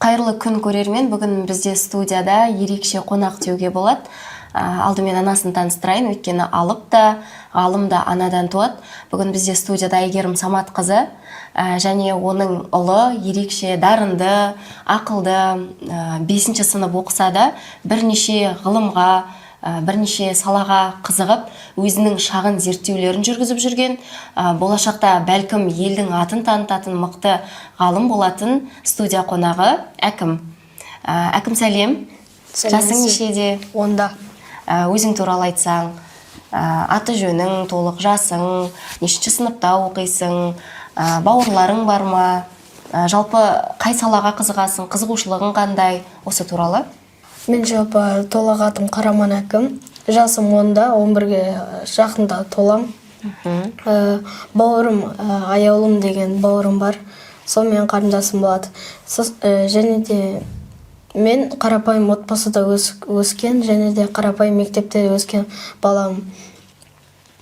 Қайырлы күн көрермен. Бүгін бізде студияда ерекше қонақ деуге болады. Алдымен анасын таныстырайын, өйткені алып да, ғалым да анадан туады. Бүгін бізде студияда Әйгерім Саматқызы және оның ұлы ерекше дарынды, ақылды, 5-ші сынып оқыса да бірнеше ғылымға, бірнеше салаға қызығып, өзінің шағын зерттеулерін жүргізіп жүрген, болашақта бәлкім елдің атын танытатын мықты ғалым болатын студия қонағы Әкім. Әкім, сәлем. Жасың нешеде? 10-да. Өзің туралы айтсаң, аты жөнің, толық жасың, нешінші сыныпта оқисың, бауырларың бар ма, жалпы қай салаға қызығасың, қызығушылығың қандай, осы туралы? Мен жалпы толық атым Қараман Әкім. Жасым 10-да, 11-ге жақында толам. Бауырым, аяулым деген бауырым бар. Сонымен қарындасым болады. Және де мен қарапайым отбасыда өскен, және де қарапайым мектепте өскен балам.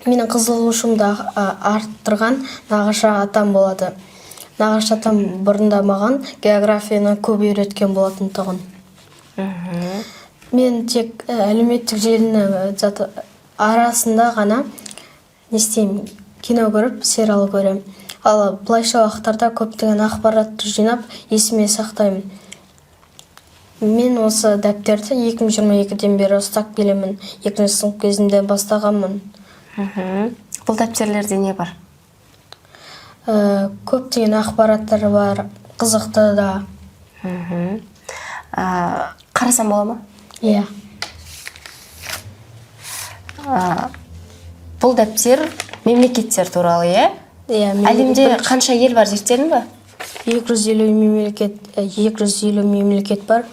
Менің қызығушылығымды арттырған нағашы атам болады. Нағашы атам бұрында маған географияны көп үйреткен болатын тұғын. Мен тек әлеуметтік желіні арасында ғана не істеймін, кино көріп, сериал көрем. Ал былайша уақыттарда көптеген ақпаратты жинап, есіме сақтаймын. Мен осы дәптерді 2022-ден бері ұстап келемін. 2-ші сынып кезінде бастағанмын. Бұл дәптерлерде не бар? Көптеген ақпараттар бар, қызықты да. Қарасам бола ма? Иә. Бұл дәптер мемлекеттер туралы, иә? Әлемде қанша ел бар, зерттедің ба? 250 мемлекет бар.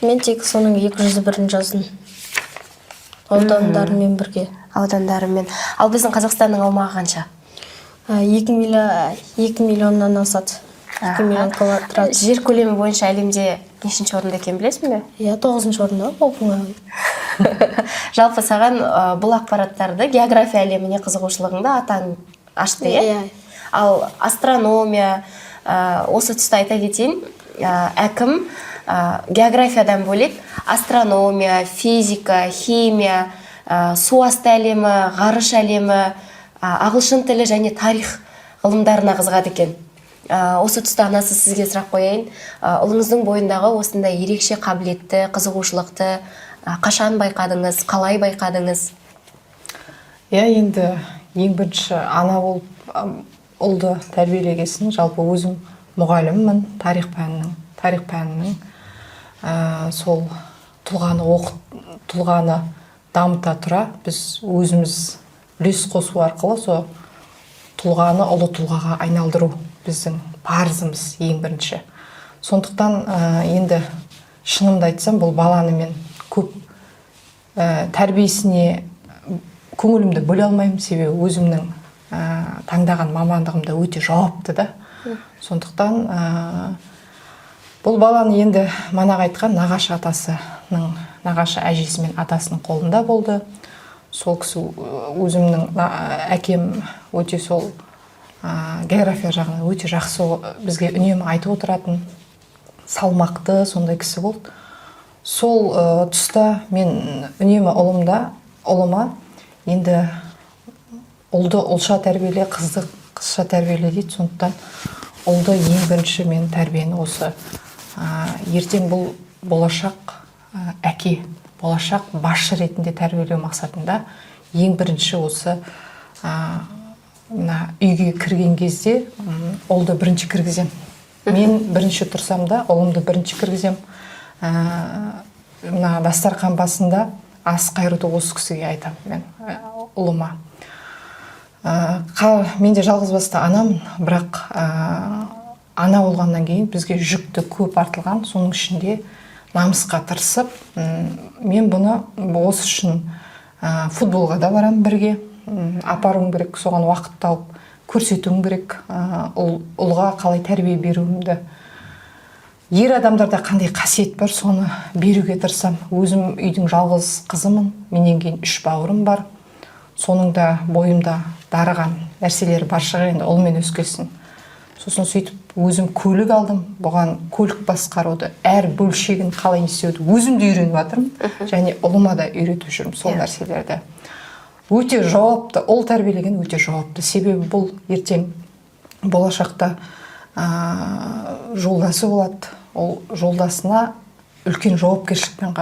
Мен тек соның 201-ін жаздым. Аудандарымен бірге. Аудандарымен. Ал біздің Қазақстанның аумағы қанша? 2 миллионнан асады. 2 миллион квадрат. Жер көлемі бойынша әлемде нешінші орында екен білесің бе? Иә, 9-шы орында. Жалпы саған бұл ақпараттарды география әлеміне қызығушылығыңды атаң ашты, иә? Ал астрономия, осы тұста айта кетейін, Әкім географиядан бөлек астрономия, физика, химия, су асты әлемі, ғарыш әлемі, ағылшын тілі және тарих ғылымдарына қызығады екен. Осы тұста анасы сізге сұрақ қояйын. Ұлыңыздың бойындағы осындай ерекше қабілетті, қызығушылықты қашан байқадыңыз, қалай байқадыңыз? Иә, енді ең бірінші ана болып ұлды тәрбиелегесін, жалпы өзім мұғаліммін, тарих пәнінің сол тұлғаны дамыта тұра, біз өзіміз үлес қосу арқылы сол тұлғаны ұлы тұлғаға айналдыру біздің парызымыз ең бірінші. Сондықтан енді шынымды айтсам, бұл баланы мен көп тәрбиесіне көңілімді бөле алмаймын, себебі өзімнің таңдаған мамандығымда өте жауапты да. Сондықтан бұл баланы енді манағы айтқан нағашы әжесі мен атасының қолында болды. Сол кісі өзімнің әкем өте сол география жағынан өте жақсы бізге үнемі айтып отыратын, салмақты сондай кісі болды. Сол тұста мен үнемі ұлыма енді ұлды ұлша тәрбиеле, қызды қызша тәрбиеле дейді. Сондықтан ұлды ең бірінші мен тәрбиені осы ертең бұл болашақ әке, болашақ басшы ретінде тәрбиелеу мақсатында ең бірінші осы үйге кірген кезде ұлды бірінші кіргізем. Мен бірінші тұрсам да ұлымды бірінші кіргізем. Дастархан басында ас қайыруды осы кісіге айтам мен ұлыма. Менде жалғыз басты анам, бірақ ана болғаннан кейін бізге жүкті көп артылған, соның ішінде намысқа тырысып, мен бұны осы үшін футболға да барам бірге, апаруым керек, соған уақыт тауып көрсетуім керек, ұлға қалай тәрбие беруімді. Ер адамдарда қандай қасиет бар, соны беруге тырысам. Өзім үйдің жалғыз қызымын, менен кейін 3 бауырым бар. Соның да бойымда дарыған нәрселер бар шығар, енді ұлмен өскесін. сосын сөйтіп өзім көлік алдым. Бұған көлік басқаруды, әр бөлшегін қалай істеуді өзім де үйреніп жатырмын, және ұлыма да үйретіп жүрмін сол нәрселерді. Өте жауапты, ұл тәрбиелеген өте жауапты. Себебі бұл ертең болашақта жолдасы болады. Ол жолдасына үлкен жауапкершілікпен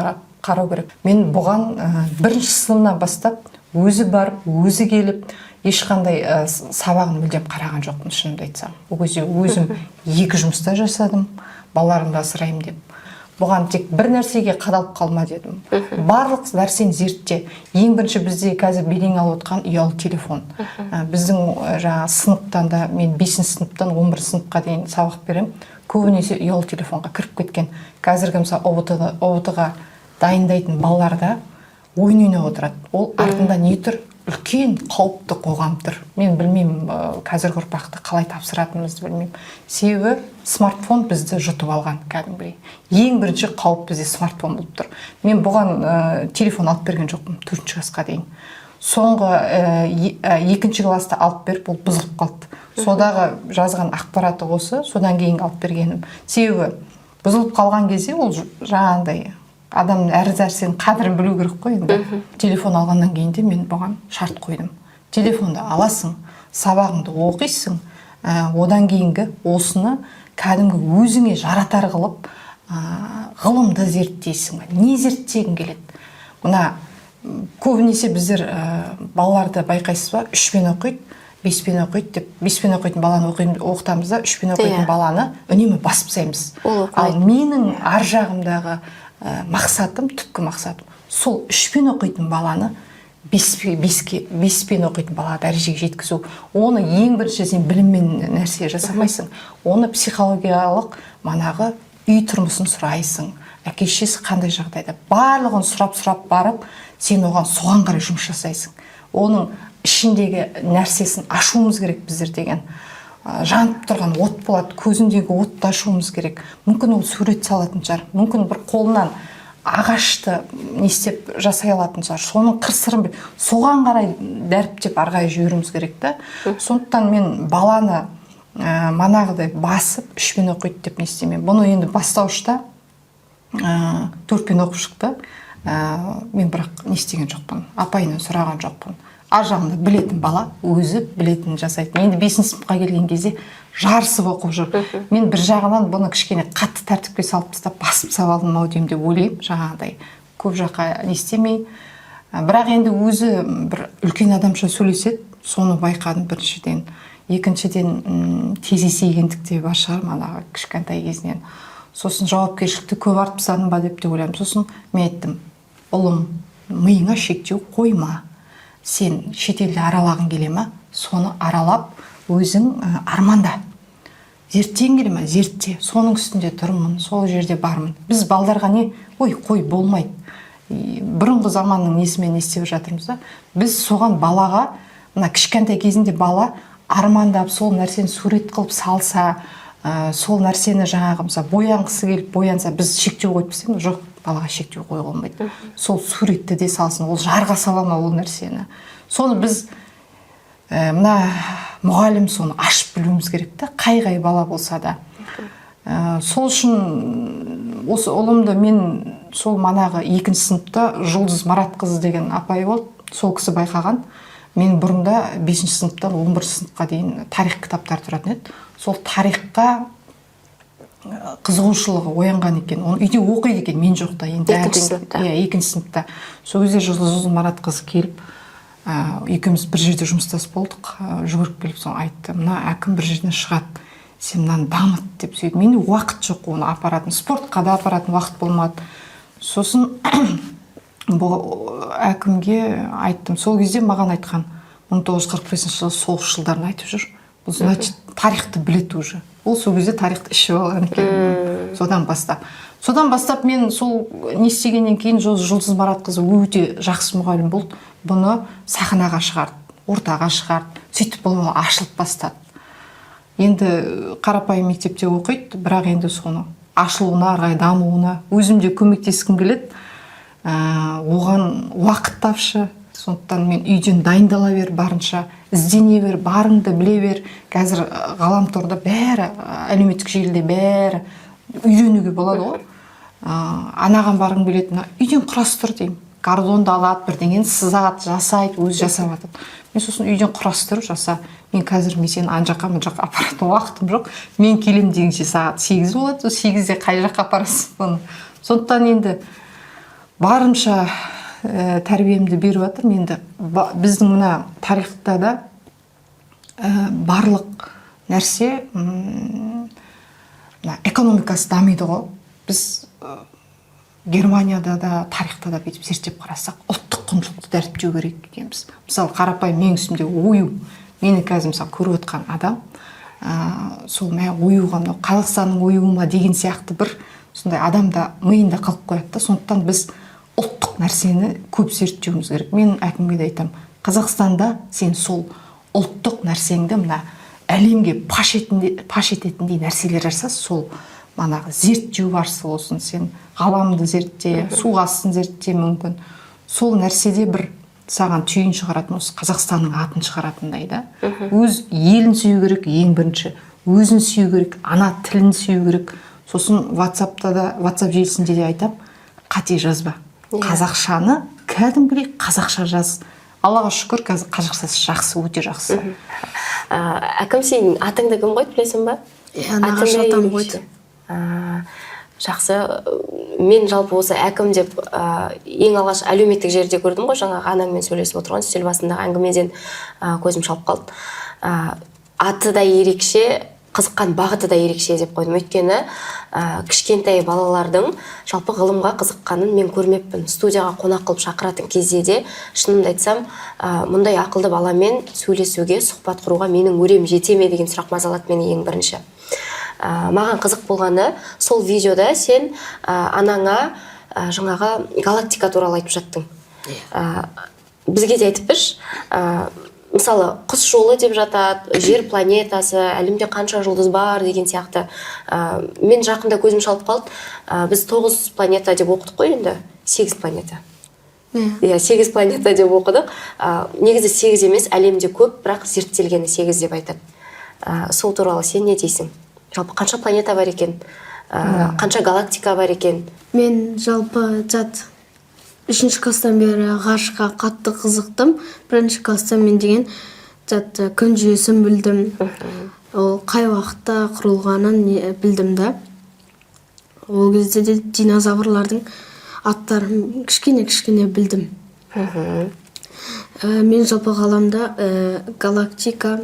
қарау керек. Мен бұған бірінші сынымнан бастап өзі барып, өзі келіп, ешқандай сабағын мүлдем қараған жоқпын, шынымды айтсам. Ол кезде өзім 2 жұмыста жасадым, балаларымды асыраймын деп. Бұған тек бір нәрсеге қадалып қалма дедім. Барлық нәрсені зертте. Ең бірінші бізде қазір белең алып отқан ұялы телефон. Біздің жаңа сыныптан да, мен 5 сыныптан 11 сыныпқа дейін сабақ беремін. Көбінесе ұялы телефонға кіріп кеткен. Қазіргі мысалы ұбт-ға дайындайтын балаларда ойын ойнап отырады. Ол артында не тұр? Үлкен қауіпті қоғам тұр. Мен білмеймін, қазіргі ұрпақты қалай тапсыратынымызды білмеймін. Себебі смартфон бізді жұтып алған кәдімгідей. Ең бірінші қауіп бізде смартфон болып тұр. Мен бұған телефон алып берген жоқпын 4 классқа дейін. Соңғы 2 класста алып беріп, ол бұзылып қалды. Содағы жазған ақпараты осы, содан кейін алып бергенім. Себебі бұзылып қалған кезде ол жаңағындай адамның әр нәрсенің қадірін білу керек қой енді. Телефон алғаннан кейін де мен бұған шарт қойдым. Телефонды аласың, сабағыңды оқисың, одан кейінгі осыны кәдімгі өзіңе жаратар қылып, ғылымды зерттейсің. Не зерттегің келеді? Мына көбінесе біздер балаларды байқайсыз ба, 3-пен оқиды, 5-пен оқиды деп, 5-пен оқитын баланы оқытамыз да, 3-пен оқитын баланы үнемі басып тастаймыз. Ал менің ар жағымдағы мақсатым, түпкі мақсатым, сол 3-пен оқитын баланы 5-пен оқитын балаға дәрежеге жеткізу. Оны ең бірінші сен біліммен нәрсе жасамайсың. Оны психологиялық манағы үй тұрмысын сұрайсың. Әке-шешесі қандай жағдайда? Барлығын сұрап барып, сен соған қарай жұмыс жасайсың. Оның ішіндегі нәрсесін ашуымыз керек біздер деген. Жанып тұрған от болады, көзіндегі отты ашуымыз керек. Мүмкін ол сурет салатын шығар. Мүмкін бір қолынан ағашты не істеп жасай алатын шығар. Соның қыр-сырын соған қарай дәріптеп арғай жіберуіміз керек та. Сондықтан мен баланы манағыдай басып 3-пен оқиды деп не істемеймін. Бұны енді бастауышта 4-пен оқып шықты. Мен бірақ не істеген жоқпын. Апайынан сұраған жоқпын. Ар жағында білетін бала өзі білетін жасайды. Енді 5 сыныпқа келген кезде жарысып оқып жүр. Мен бір жағынан бұны кішкене қатты тәртіпке салып тастап басып сабалдым ау деймін деп ойлаймын. Жаңағыдай көп жаққа не істемей. Бірақ енді өзі бір үлкен адамша сөйлеседі. Соны байқадым біріншіден. Екіншіден тез есейгендік те бар шығар манағы кішкентай кезінен. Сосын жауапкершілікті көп артып тастадым ба деп те ойлаймын. Сосын мен айттым, ұлым, миыңа шектеу қойма. Сен шетелді аралағың келе ма? Соны аралап, өзің арманда. Зерттең келе ма? Зертте. Соның үстінде тұрмын, сол жерде бармын. Біз балдарға не? Ой, қой, болмайды. Бұрынғы заманның несімен істеп жатырмыз да. Біз соған балаға, мына кішкентай кезінде бала армандап, сол нәрсені сурет қылып салса, сол нәрсені жаңағы мысалы боянғысы келіп боянса, біз шектеу қойып істейміз. Жоқ, балаға шектеу қоюға болмайды. Сол суретті де салсын, ол жарға сала ма ол нәрсені. Соны біз мына мұғалім соны ашып білуіміз керек та, қай бала болса да. Сол үшін осы ұлымды мен сол манағы 2 сыныпта Жұлдыз Маратқызы деген апай болды. Сол кісі байқаған. Мен бұрында 5 сыныптан 11 сыныпқа дейін тарих кітаптар тұратын еді. Сол тарихқа қызығушылығы оянған екен. Оны үйде оқиды екен, мен жоқта. Енді 2 сыныпта. Сол кезде Жұлдыз Маратқызы келіп, екеуміз бір жерде жұмыстас болдық. Жүгіріп келіп соң айтты, мына әкім бір жерден шығады. Сен мынаны дамыт деп сөйді. Менде уақыт жоқ оны апаратын. Спортқа да апаратын уақыт болмады. Сосын бұл әкімге айттым. Сол кезде маған айтқан 1945 жылы соғыс жылдарын айтып жүр. Бұл значит тарихты біледі уже. Ол сол кезде тарихты ішіп алған екен. Содан бастап мен сол не істегеннен кейін Жұлдыз Маратқызы өте жақсы мұғалім болды. Бұны сахнаға шығарды, ортаға шығарды. Сөйтіп бұл ашылып бастады. Енді қарапайым мектепте оқиды, бірақ енді соны ашылуына, арғай дамуына өзім де көмектескім келеді. Оған уақыт тапшы, Сондықтан мен үйден дайындала бер, барынша іздене бер, барыңды біле бер. Қазір ғаламторда бәрі, әлеуметтік желіде бәрі үйренуге болады ғой. Анаған барың білетін, үйден құрастыр деймін. Гордонды алады, бірдеңені сызады, жасайды, өзі жасап жатады. Мен сосын үйден құрастырып жаса. Мен қазір мен сені ана жаққа мына жаққа апаратын уақытым жоқ. Мен келем дегенше сағат 8 болады. 8-де қай жаққа апарасың бұны? Сондықтан енді барымша тәрбиемді беріп жатыр. Енді біздің мына тарихта да барлық нәрсе экономикасы дамиды ғой. Біз Германияда да, тарихта да бүйтіп зерттеп қарасақ, ұлттық құндылықты дәріптеу керек екенбіз. Мысалы, қарапайым менің үстімде ою, мені қазір мысалы көріп отқан адам, сол оюға, Қазақстанның оюы ма деген сияқты бір сондай адамда миында қалып қояды да. Сондықтан біз ұлттық нәрсені көп зерттеуіміз керек. Мен әкімге де айтамын, Қазақстанда сен сол ұлттық нәрсеңді мына әлемге паш ететіндей нәрселер жасаса, сол манағы зерттеу барысы болсын, сен ғаламды зертте, су астын зертте мүмкін. Сол нәрседе бір саған түйін шығаратын, осы Қазақстанның атын шығаратындай да. Өз елін сүю керек ең бірінші, өзін сүю керек, ана тілін сүю керек. Сосын WhatsApp желісінде де айтам, қате жазба. Қазақшаны кәдімгідей қазақша жаз. Аллаға шүкір, қазір қазақшасы жақсы, өте жақсы. Әкім, сен атыңды кім қойды, білесің ба? Нағашы атам қойды. Жақсы. Мен жалпы осы әкім деп ең алғаш әлеуметтік жерде көрдім ғой, жаңағы анаңмен сөйлесіп отырған үстел басындағы әңгімеден көзім шалып қалды. Аты да ерекше, қызыққан бағыты да ерекше деп қойдым. Өйткені кішкентай балалардың жалпы ғылымға қызыққанын мен көрмеппін. Студияға қонақ қылып шақыратын кезде де, шынымды айтсам, мұндай ақылды баламен сөйлесуге, сұхбат құруға менің өрем жете ме деген сұрақ мазалады мені ең бірінші. Маған қызық болғаны, сол видеода сен анаңа жаңағы галактика туралы айтып жаттың. Бізге де айтып берші, мысалы, құс жолы деп жатады, жер планетасы, әлемде қанша жұлдыз бар деген сияқты. Мен жақында көзім шалып қалды. Біз 9 планета деп оқыдық қой енді, 8 планета. 8 планета деп оқыдық. Негізі 8 емес, әлемде көп, бірақ зерттелгені 8 деп айтады. Сол туралы сен не дейсің? Жалпы қанша планета бар екен? Қанша галактика бар екен? Мен жалпы 3-ші класстан бері ғарышқа қатты қызықтым. 1-ші класста мен деген күн жүйесін білдім. Ол қай уақытта құрылғанын білдім да. Ол кезде де динозаврлардың аттарын кішкене білдім. Мен жалпы ғаламда галактика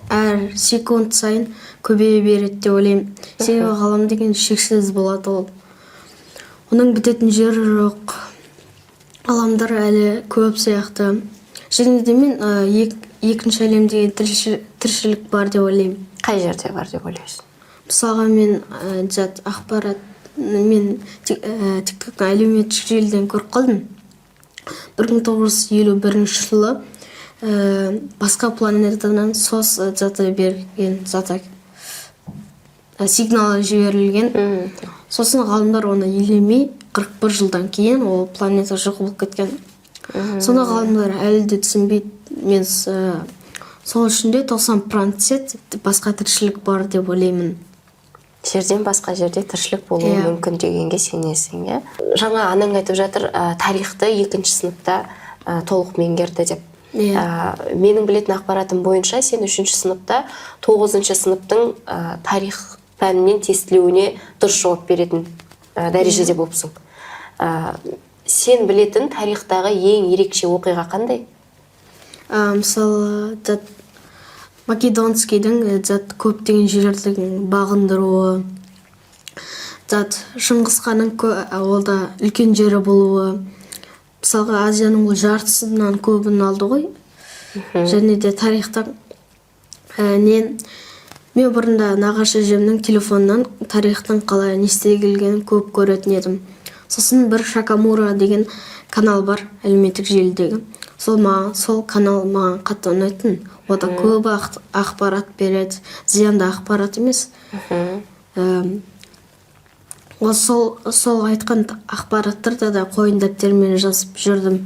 әр секунд сайын көбейе береді деп ойлаймын. Себебі ғалам деген шексіз болады ол. Оның бітетін жері жоқ. Ғаламдар әлі көп сияқты. Және де мен екінші әлемдегі тіршілік бар деп ойлаймын. Қай жерде бар деп ойлайсың? Мысалға мен ақпарат, мен TikTok-тан әлеуметтік желіден көріп қалдым. 1951 жылы басқа планетадан сос заты берген, сигналы жіберілген. Сосын ғалымдар оны елемей 41 жылдан кейін ол планета жоқ болып кеткен. Сонда ғалымдар әлі де түсінбейді. Мен сол үшін де 90% басқа тіршілік бар деп ойлаймын. Жерден басқа жерде тіршілік болуы мүмкін дегенге сенесің, иә? Жаңа анаң айтып жатыр, тарихты 2-ші сыныпта толық меңгерді деп. Менің білетін ақпаратым бойынша сен 3-ші сыныпта 9-ші сыныптың тарих пәнінен тестілеуіне дұрыс жауап беретін дәрежеде болыпсың. Сен білетін тарихтағы ең ерекше оқиға қандай? Мысалы, Македонскийдің көптеген жерлердің бағындыруы, Шыңғысханның олда үлкен жері болуы, мысалға Азияның жартысынан көбін алды ғой. Және де тарихта мен бұрында нағашы әжемнің телефонынан тарихтың қалай не істелгенін көп көретін едім. Сосын бір Шакамура деген канал бар әлеуметтік желідегі. Сол канал маған қатты ұнайтын. Ода көп ақпарат береді, зиянды ақпарат емес. Сол айтқан ақпараттарды да қойын дәптермен жазып жүрдім.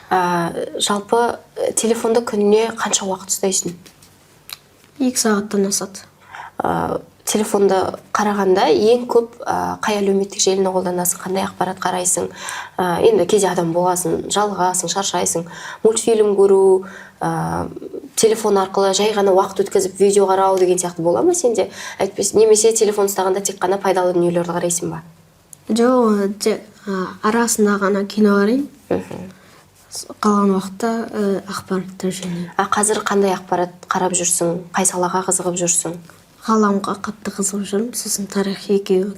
Жалпы телефонды күніне қанша уақыт ұстайсың? 2 сағаттан асады. Телефонды қарағанда ең көп қай әлеуметтік желіні қолданасың, қандай ақпарат қарайсың? Енді кейде адам боласың, жалығасың, шаршайсың, мультфильм көру, телефон арқылы жай ғана уақыт өткізіп видео қарау деген сияқты бола ма сенде? Әйтпесе немесе телефон ұстағанда тек қана пайдалы дүниелерді қарайсың ба? Жоқ, арасында ғана кино қараймын. Қалған уақытта ақпараттар жөнінен. Қазір қандай ақпарат қарап жүрсің? Қай салаға қызығып жүрсің? Ғаламға қатты қызығып жүрмін, сосын тарих екеуі.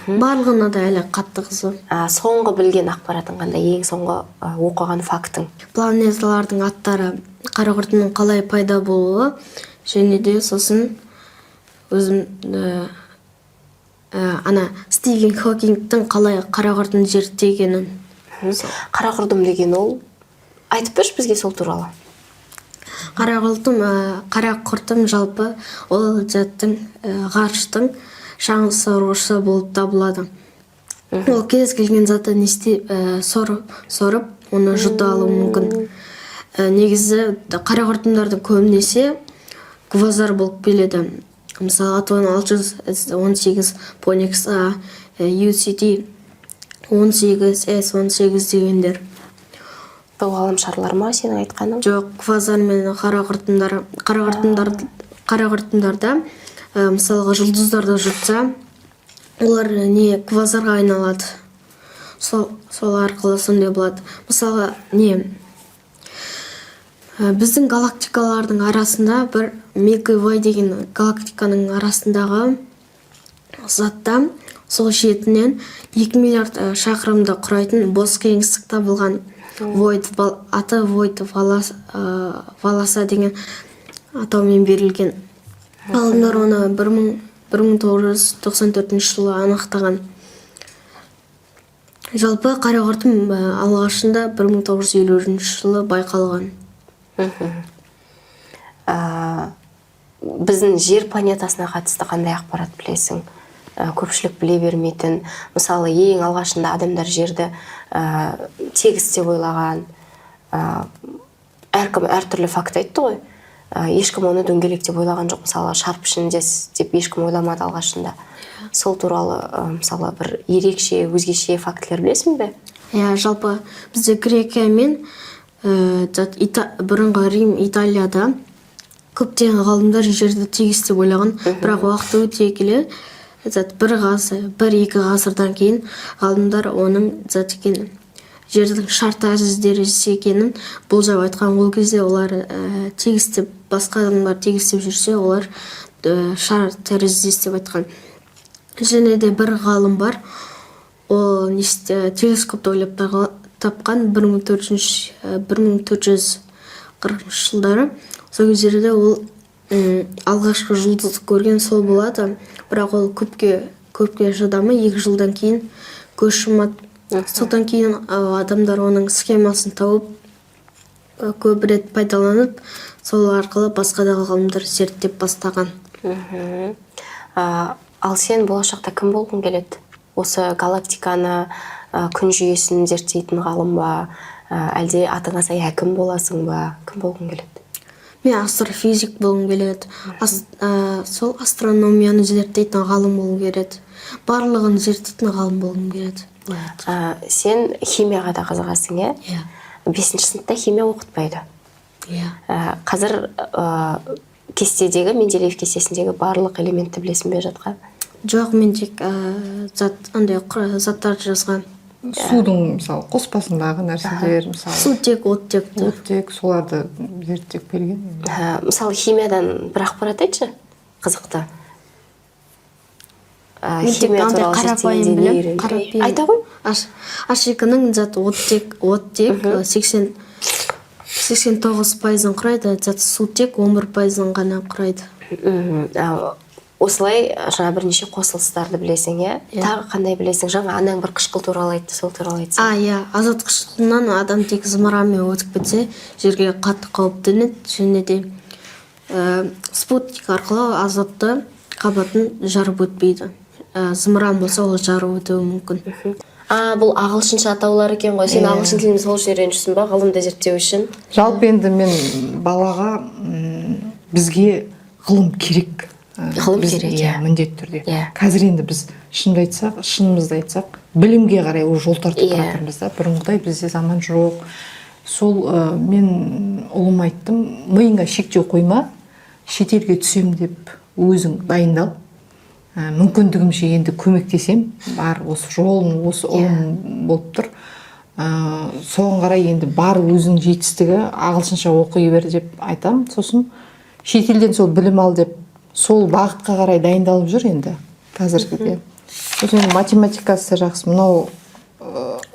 Барлығына да әлі қатты қызығым. Соңғы білген ақпаратың қандай? Ең соңғы оқыған фактың? Планеталардың аттары, қара құртының қалай пайда болуы, және де сосын өзім ана Стивен Хокингтің қалай қара құртын зерттегенін. Қара құрдым деген ол? Айтып берші бізге сол туралы. Қара құртым жалпы ол заттың ғарыштың шаңғы болып табылады. Ол кез келген затты сорып, оны жұта алуы мүмкін. Негізі қара құртымдардың көбінесе квазар болып келеді. Мысалы атон 618 Phoenix A, UCT 18S18 дегендер. Бұл ғаламшарлар ма сенің айтқаның? Жоқ, квазар мен қара құртымдарда мысалға жұлдыздарды жұтса, олар квазарға айналады. Сол арқылы сондай болады. Мысалға біздің галактикалардың арасында бір Milky Way деген галактиканың арасындағы затта сол шетінен 2 миллиард шақырымды құрайтын бос кеңістік табылған. Аты Void Валаса деген атаумен берілген. Ғалымдар оны 1994 жылы анықтаған. Жалпы қара құртым алғашында 1950 жылы байқалған. Біздің жер планетасына қатысты қандай ақпарат білесің? Көпшілік біле бермейтін, мысалы ең алғашында адамдар жерді тегіс деп ойлаған, әркім әртүрлі факт айтты ғой, ешкім оны дөңгелек деп ойлаған жоқ, мысалы шар пішіндес деп ешкім ойламады алғашында. Сол туралы мысалы бір ерекше, өзгеше фактілер білесің бе? Жалпы бізде Грекия мен бұрынғы Рим, Италияда көптеген ғалымдар жерді тегіс деп ойлаған, бірақ уақыт өте келе бір-екі ғасырдан кейін ғалымдар оның жердің шар тәріздес екенін болжап айтқан. Ол кезде олар тегістеп, басқа адамдар тегістеп жүрсе, олар шар тәріздес деп айтқан. Және де бір ғалым бар, ол телескопты ойлап тапқан 1440 жылдары. Сол кездерде ол алғашқы жұлдызды көрген сол болады, бірақ ол көпке шыдамы 2 жылдан кейін көз жұмады. Содан кейін адамдар оның схемасын тауып, көп рет пайдаланып, сол арқылы басқа да ғалымдар зерттеп бастаған. Ал сен болашақта кім болғың келеді? Осы галактиканы, күн жүйесін зерттейтін ғалым ба, әлде атыңа сай әкім боласың ба? Кім болғың келеді? Мен астрофизик болғым келеді. Сол астрономияны зерттейтін ғалым болғым келеді. Барлығын зерттейтін ғалым болғым келеді. Сен химияға да қызығасың, е? 5-ші сыныпта химия оқытпайды. Қазір кестедегі, Менделеев кестесіндегі барлық элементті білесің бе жатқа? Жоқ, мен тек заттарды жазған. Судың, мысалы, қоспасындағы нәрселер, мысалы. Сутек, оттекті. Оттек, соларды зерттеп берген. Мысалы, химиядан бір ақпарат айтшы, қызықты. Химия туралы зерттегенде айта ғой? H2-ның заты оттек 89%-ын құрайды, заты сутек 11%-ын ғана құрайды. Осылай жаңа бірнеше қосылыстарды білесің, е? Тағы қандай білесің? Жаңа анаң бір қышқыл туралы айтты, сол туралы айтсың. Азот қышқылынан адам тек зымыранмен өтіп кетсе, жерге қатты қауіптенеді, және де спутник арқылы азотты қабатын жарып өтпейді. Зымыран болса, ол жарып өтуі мүмкін. Бұл ағылшынша атаулар екен ғой. Сен ағылшын тілін сол үшін үйреніп ба, ғылымды зерттеу үшін? Жалпы енді мен балаға бізге ғылым керек. Ғылым керек, иә, міндетті түрде. Иә. Қазір енді біз шынымызды айтсақ, білімге қарай жол тартып жатырмыз да. Бұрынғыдай бізде заман жоқ. Сол мен ұлым айттым, миыңа шектеу қойма, шетелге түсем деп өзің дайындал. Мүмкіндігімше енді көмектесем, бар осы жолым, осы ұлым болып тұр. Соған қарай енді бар өзің жетістігі ағылшынша оқи бер деп айтам. Сосын шетелден сол білім ал деп сол бағытқа қарай дайындалып жүр енді қазіргіде. Сосын математикасы жақсы, мынау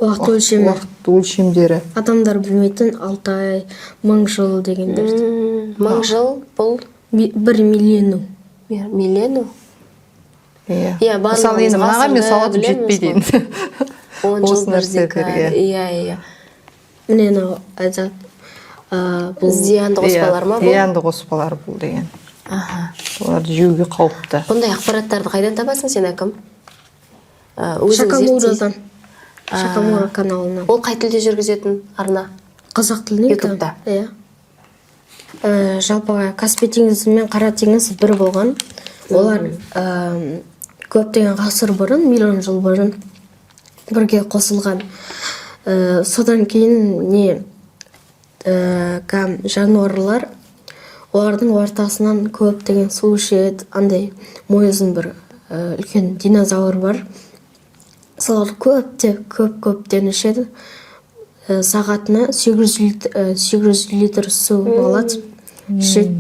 уақыт өлшемдері. Адамдар білмейтін 6 ай, 1000 жыл дегендерді. 1000 жыл бұл 1 миллиону. Миллиону? Иә, мысалы енді маған мен сауатым жетпейді енді. 10 жыл бірдегі. Иә. Міне мынау айтады. Бұл зиянды қоспалар ма бұл? Зиянды қоспалар бұл деген. Оларды жеуге қауіпті. Бұндай ақпараттарды қайдан табасың сен, әкім? Шакамурадан. Шакамура каналынан. Ол қай тілде жүргізетін арна? Қазақ тілінде. Ютубта. Иә. Жалпы Каспий теңізі мен Қара теңіз бір болған. Олар көптеген ғасыр бұрын, миллион жыл бұрын бірге қосылған. Содан кейін жануарлар олардың ортасынан көптеген су ішеді. Андай мойызын бір үлкен динозавр бар. Солар көптен ішеді. Сағатына 800 литр су алады, ішеді.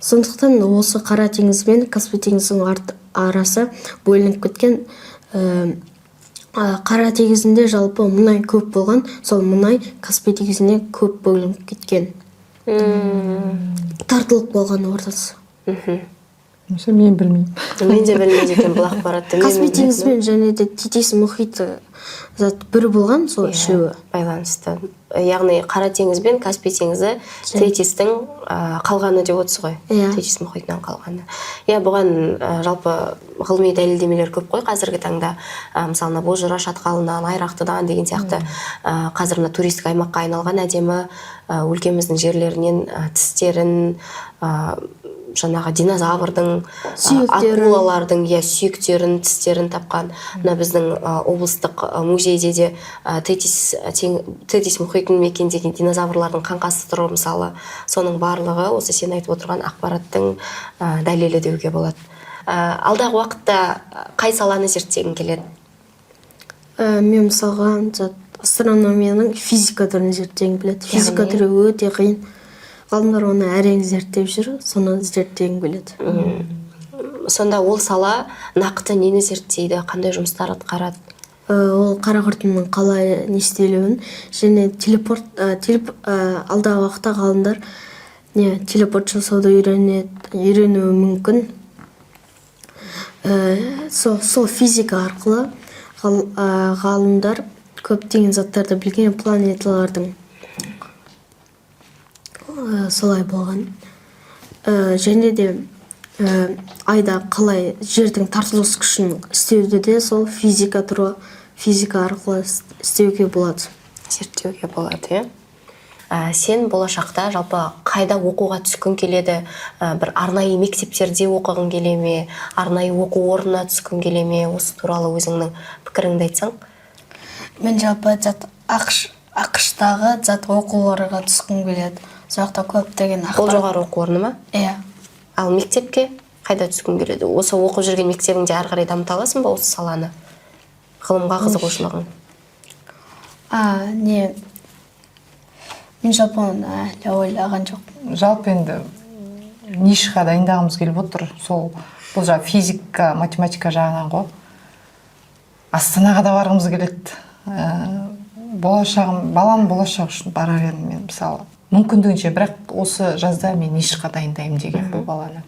Сондықтан осы Қара теңіз бен Каспий теңізінің арасы бөлініп кеткен. Қара теңізінде жалпы мұнай көп болған, сол мұнай Каспий теңізіне көп бөлініп кеткен. Тартылып болған ортасы. Мен білмеймін. Мен де білмейді екен бұл ақпаратты. Каспий теңізі және де Тетис мұхиты бір болған, сол үшеуі байланысты. Яғни Қара теңіз бен Каспий теңізі Тетистің қалғаны деп отырсыз ғой. Тетис мұхитынан қалғаны. Бұған жалпы ғылыми дәлелдемелер көп қой қазіргі таңда. Мысалына Бозжыра шатқалынан, Айрақтыдан деген сияқты қазір туристік аймаққа айналған әдемі өлкеміздің жерлерінен тістерін, жаңағы динозаврдың, акулалардың сүйектерін, тістерін тапқан. Біздің облыстық музейде де Тетис мұхитын мекендеген динозаврлардың қаңқасы тұр, мысалы. Соның барлығы осы сен айтып отырған ақпараттың дәлелі деуге болады. Алдағы уақытта қай саланы зерттегің келеді? Мен мысалға астрономияның физика түрін зерттегім келеді. Физика түрі өте қиын. Ғалымдар оны әрең зерттеп жүр, соны зерттегім келеді. Сонда ол сала нақты нені зерттейді, қандай жұмыстар атқарады? Ол қара құртының қалай не істелуін, және алдағы уақытта ғалымдар телепорт жасауды үйренуі мүмкін. Сол физика арқылы ғалымдар көптеген заттарды білген, планеталардың солай болған. Және де айда қалай жердің тартылыс күшін істеуді де сол физика арқылы істеуге болады. Зерттеуге болады, Сен болашақта жалпы қайда оқуға түскің келеді? Бір арнайы мектептерде оқығың келе ме? Арнайы оқу орнына түскің келе ме? Осы туралы өзіңнің пікіріңді айтсаң? Мен жалпы ақш-тағы оқуларға түскім келеді. Соқта көптеген ақпарат. Ол жоғары оқу орны ма? Иә. Ал мектепке қайда түскің келеді? Осы оқып жүрген мектебіңде ары қарай дамыта аласың ба осы саланы? Ғылымға қызығушылығың? Мен жалпы оны ойлаған жоқ. Жалпы енді нишаға дайындағымыз келіп отыр. Бұл жаңа физика, математика жағынан ғой. Астанаға да барғымыз келеді. Баланың болашағы үшін барар едім мен, мысалы. Мүмкіндігінше, бірақ осы жазда мен нишаға дайындаймын деген бұл баланы.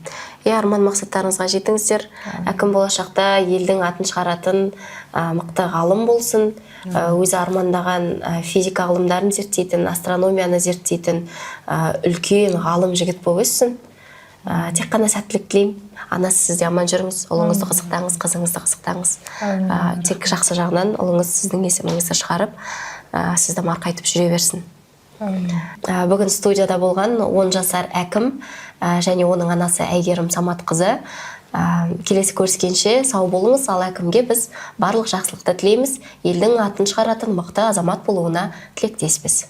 Арман мақсаттарыңызға жетіңіздер. Әкім болашақта елдің атын шығаратын мықты ғалым болсын. Өзі армандаған физика ғылымдарын зерттейтін, астрономияны зерттейтін үлкен ғалым жігіт болып өссін. Тек қана сәттілік тілеймін. Анасы, сіз де аман жүріңіз, ұлыңызды қызықтаңыз, қызыңызды қызықтаңыз. Тек жақсы жағынан ұлыңыз сіздің есіміңізді шығарып, сізді марқайтып жүре берсін. Бүгін студияда болған 10 жасар әкім және оның анасы Әйгерім Саматқызы. Келесі көріскенше сау болыңыз, ал әкімге біз барлық жақсылықты тілейміз, елдің атын шығаратын мықты азамат болуына тілектеспіз.